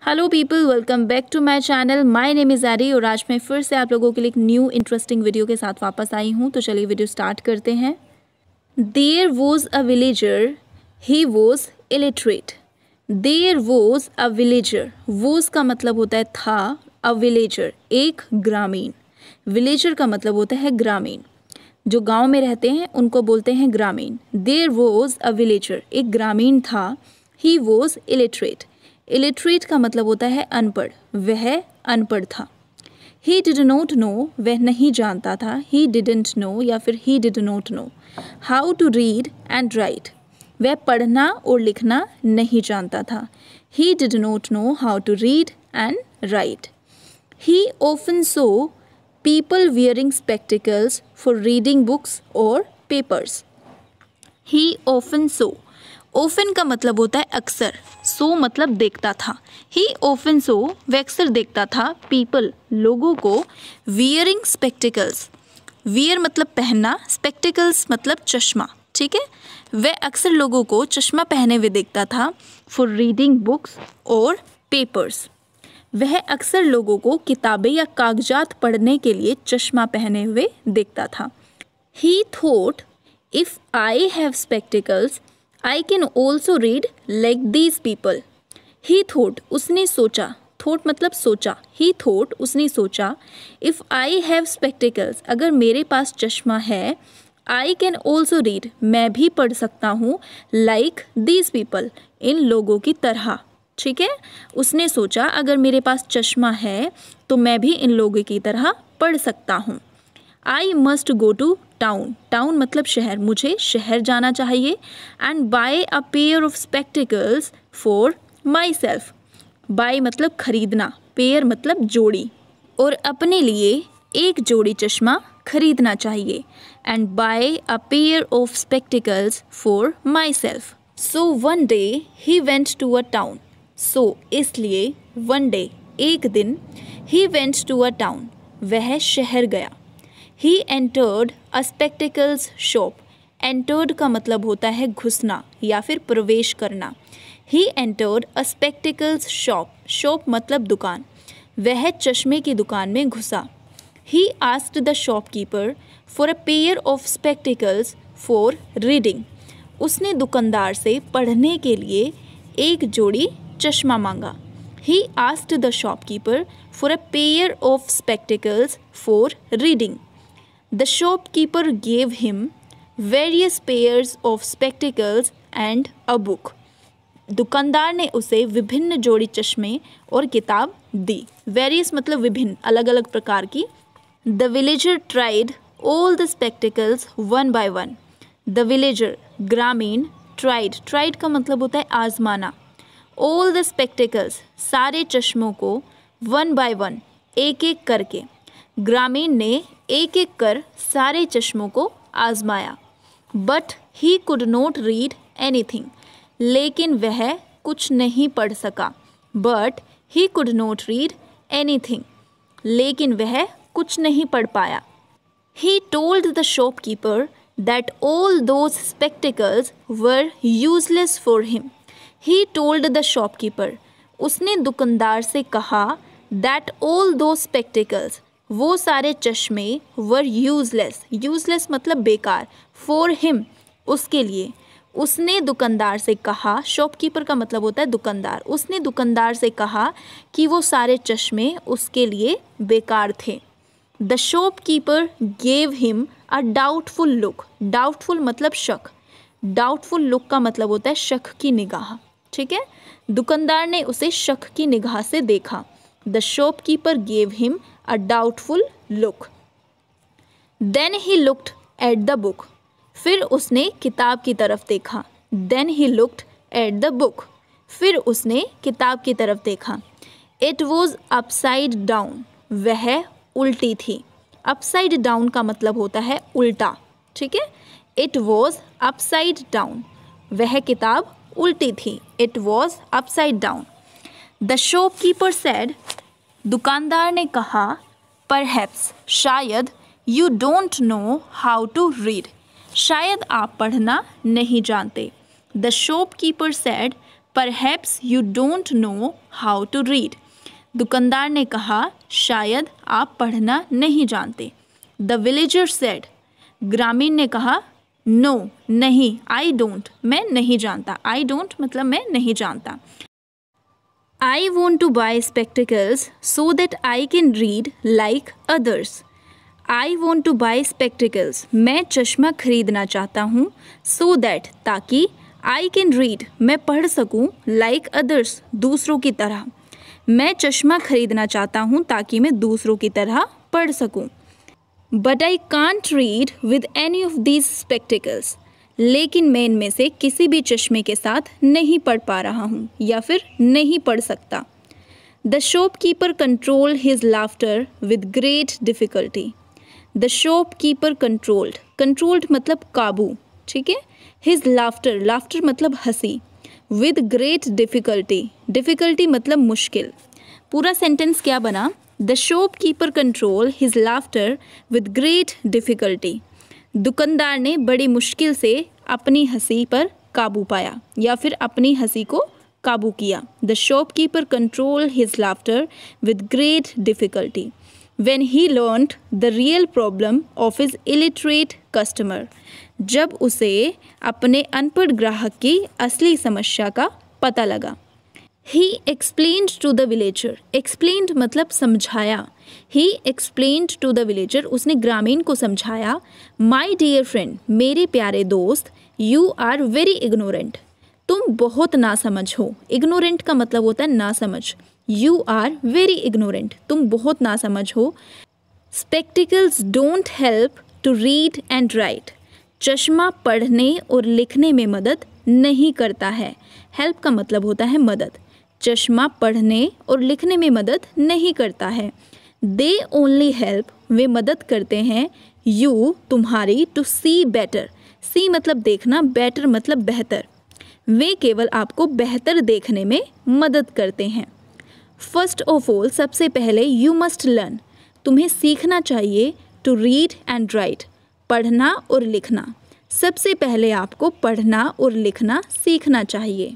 Hello people, welcome back to my channel. My name is Aari और आज मैं फिर से आप लोगों के लिए एक न्यू इंटरेस्टिंग वीडियो के साथ वापस आई हूँ। तो चलिए वीडियो स्टार्ट करते हैं। There was a villager, he was illiterate. There was a villager, was का मतलब होता है था, अ विलेजर एक ग्रामीण। विलेजर का मतलब होता है ग्रामीण, जो गांव में रहते हैं उनको बोलते हैं ग्रामीण। देयर वॉज अ विलेजर, एक ग्रामीण था। ही वॉज इलिटरेट, इलिटरेट का मतलब होता है अनपढ़, वह अनपढ़ था। ही डिड नॉट नो, वह नहीं जानता था। ही डिडंट नो या फिर he did not know how to read and write, वह पढ़ना और लिखना नहीं जानता था। He did not know how to read and write. He often saw people wearing spectacles for reading books or papers. He often saw, often का मतलब होता है अक्सर, so मतलब देखता था। He often saw, वह अक्सर देखता था people लोगों को wearing spectacles, wear मतलब पहनना, spectacles मतलब चश्मा, ठीक है। वह अक्सर लोगों को चश्मा पहने हुए देखता था for reading books और papers, वह अक्सर लोगों को किताबें या कागजात पढ़ने के लिए चश्मा पहने हुए देखता था। He thought, if I have spectacles, I can also read like these people. He thought, उसने सोचा, thought मतलब सोचा। He thought, उसने सोचा, if I have spectacles, अगर मेरे पास चश्मा है, I can also read, मैं भी पढ़ सकता हूँ, like these people, इन लोगों की तरह। ठीक है, उसने सोचा अगर मेरे पास चश्मा है तो मैं भी इन लोगों की तरह पढ़ सकता हूँ। I must go to town, town मतलब शहर, मुझे शहर जाना चाहिए। And buy a pair of spectacles for myself, buy मतलब खरीदना, पेयर मतलब जोड़ी, और अपने लिए एक जोड़ी चश्मा खरीदना चाहिए। And buy a pair of spectacles for myself. So one day he went to a town, so इसलिए वन डे एक दिन, he went to a town वह शहर गया। He entered a spectacles shop, entered का मतलब होता है घुसना या फिर प्रवेश करना। He entered a spectacles shop, shop मतलब दुकान, वह चश्मे की दुकान में घुसा। He asked the shopkeeper for a pair of spectacles for reading, उसने दुकानदार से पढ़ने के लिए एक जोड़ी चश्मा मांगा। ही asked the shopkeeper for a pair of spectacles for reading. The shopkeeper gave him various pairs of spectacles and a book, दुकानदार ने उसे विभिन्न जोड़ी चश्मे और किताब दी। वेरियस मतलब विभिन्न, अलग अलग प्रकार की। The villager tried all the spectacles one by one, the villager ग्रामीण, ट्राइड, ट्राइड का मतलब होता है आजमाना। ऑल द स्पेक्टिकल्स सारे चश्मों को, वन बाय वन एक एक करके, ग्रामीण ने एक एक कर सारे चश्मों को आजमाया। But he could not read anything, लेकिन वह कुछ नहीं पढ़ सका। But he could not read anything, लेकिन वह कुछ नहीं पढ़ पाया। He told the shopkeeper that all those spectacles were useless for him. He told the shopkeeper, उसने दुकानदार से कहा, दैट ऑल दो स्पेक्टिकल्स, वो सारे चश्मे, वर यूजलेस, यूजलेस मतलब बेकार, फॉर हिम उसके लिए। उसने दुकानदार से कहा, शॉपकीपर का मतलब होता है दुकानदार, उसने दुकानदार से कहा कि वो सारे चश्मे उसके लिए बेकार थे। The shopkeeper gave him a doubtful look, doubtful मतलब शक, डाउटफुल लुक का मतलब होता है शक की निगाह। ठीक है, दुकानदार ने उसे शक की निगाह से देखा। The shopkeeper gave him a doubtful look. Then he looked at the book, फिर उसने किताब की तरफ देखा। Then he looked at the book, फिर उसने किताब की तरफ देखा। इट वॉज अपसाइड डाउन, वह उल्टी थी। अपसाइड डाउन का मतलब होता है उल्टा। ठीक है, इट वॉज अपसाइड डाउन, वह किताब उल्टी थी। It was upside down. The shopkeeper said, दुकानदार ने कहा, परहैप्स शायद, you don't know how to read, शायद आप पढ़ना नहीं जानते। The shopkeeper said, perhaps you don't know how to read. दुकानदार ने कहा, शायद आप पढ़ना नहीं जानते। द विलेजर सेड, ग्रामीण ने कहा, नो नहीं, आई डोंट, मैं नहीं जानता। आई डोंट मतलब मैं नहीं जानता। I want to buy spectacles so that I can read like others. I want to buy spectacles, मैं चश्मा खरीदना चाहता हूँ, सो दैट ताकि, आई कैन रीड मैं पढ़ सकूँ, लाइक अदर्स दूसरों की तरह। मैं चश्मा खरीदना चाहता हूँ ताकि मैं दूसरों की तरह पढ़ सकूँ। But I can't read with any of these spectacles, लेकिन मैं इनमें से किसी भी चश्मे के साथ नहीं पढ़ पा रहा हूँ या फिर नहीं पढ़ सकता। The shopkeeper control his laughter with great difficulty. The shopkeeper controlled मतलब काबू, ठीक है। हिज लाफ्टर, लाफ्टर मतलब हंसी। विद ग्रेट डिफ़िकल्टी मतलब मुश्किल। पूरा सेंटेंस क्या बना? The shopkeeper control his laughter with great difficulty. दुकानदार ने बड़ी मुश्किल से अपनी हंसी पर काबू पाया या फिर अपनी हंसी को काबू किया। The shopkeeper control his laughter with great difficulty when he learned the real problem of his illiterate customer. जब उसे अपने अनपढ़ ग्राहक की असली समस्या का पता लगा। He explained to the villager, explained मतलब समझाया। He explained to the villager, उसने ग्रामीण को समझाया। My dear friend, मेरे प्यारे दोस्त, you are very ignorant, तुम बहुत नासमझ हो। Ignorant का मतलब होता है नासमझ। You are very ignorant, तुम बहुत नासमझ हो। Spectacles don't help to read and write, चश्मा पढ़ने और लिखने में मदद नहीं करता है। Help का मतलब होता है मदद। चश्मा पढ़ने और लिखने में मदद नहीं करता है। दे ओनली हेल्प, वे मदद करते हैं, यू तुम्हारी, टू सी बेटर। सी मतलब देखना, बेटर मतलब बेहतर। वे केवल आपको बेहतर देखने में मदद करते हैं। फर्स्ट ऑफ ऑल, सबसे पहले, यू मस्ट लर्न, तुम्हें सीखना चाहिए, टू रीड एंड राइट, पढ़ना और लिखना। सबसे पहले आपको पढ़ना और लिखना सीखना चाहिए।